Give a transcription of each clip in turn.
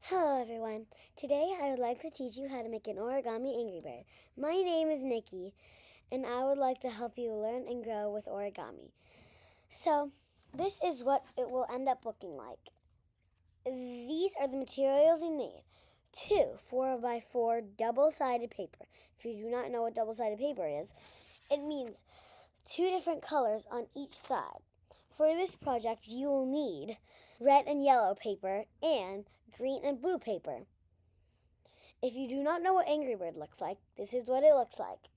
Hello everyone. Today I would like to teach you how to make an origami Angry Bird. My name is Nikki and I would like to help you learn and grow with origami. So this is what it will end up looking like. These are the materials you need. 2 4x4 double-sided paper. If you do not know what double-sided paper is, it means 2 different colors on each side. For this project, you will need red and yellow paper and green and blue paper. If you do not know what Angry Bird looks like, this is what it looks like.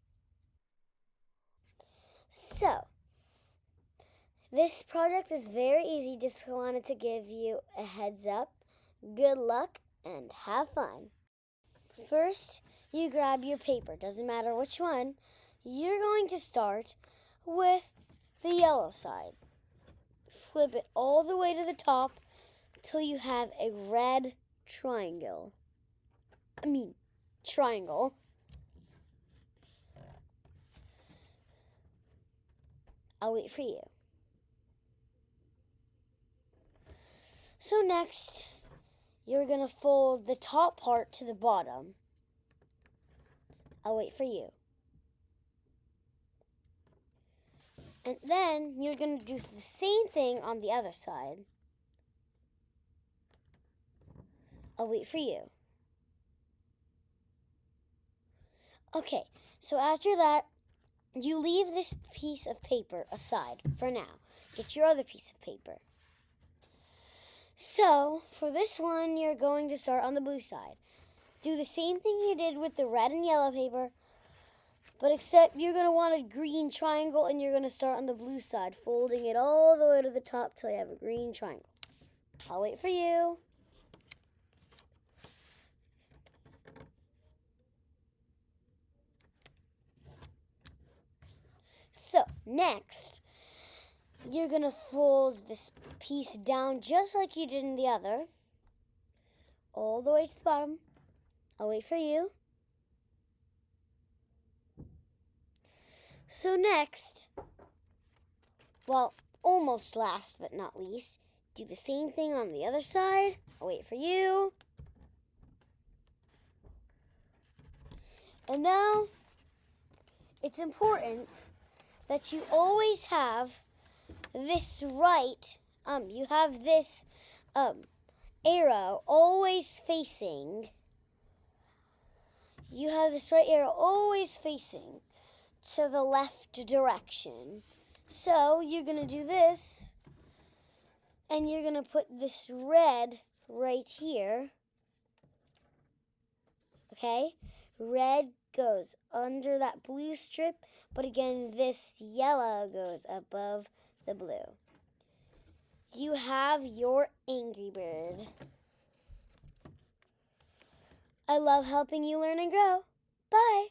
So, this project is very easy. Just wanted to give you a heads up. Good luck and have fun. First, you grab your paper. Doesn't matter which one. You're going to start with the yellow side. Flip it all the way to the top till you have a red triangle. Triangle. I'll wait for you. So next, you're going to fold the top part to the bottom. I'll wait for you. And then you're going to do the same thing on the other side. I'll wait for you. Okay, so after that, you leave this piece of paper aside for now. Get your other piece of paper. So, for this one, you're going to start on the blue side. Do the same thing you did with the red and yellow paper, but except you're going to want a green triangle and you're going to start on the blue side, folding it all the way to the top till you have a green triangle. I'll wait for you. So, next, you're going to fold this piece down just like you did in the other, all the way to the bottom. I'll wait for you. So next, well, almost last but not least, do the same thing on the other side. I'll wait for you. And now, it's important that you always have this you have this arrow always facing. You have this right arrow always facing to the left direction. So you're going to do this, and you're going to put this red right here. Okay? Red goes under that blue strip, but again, this yellow goes above the blue. You have your Angry Bird. I love helping you learn and grow. Bye.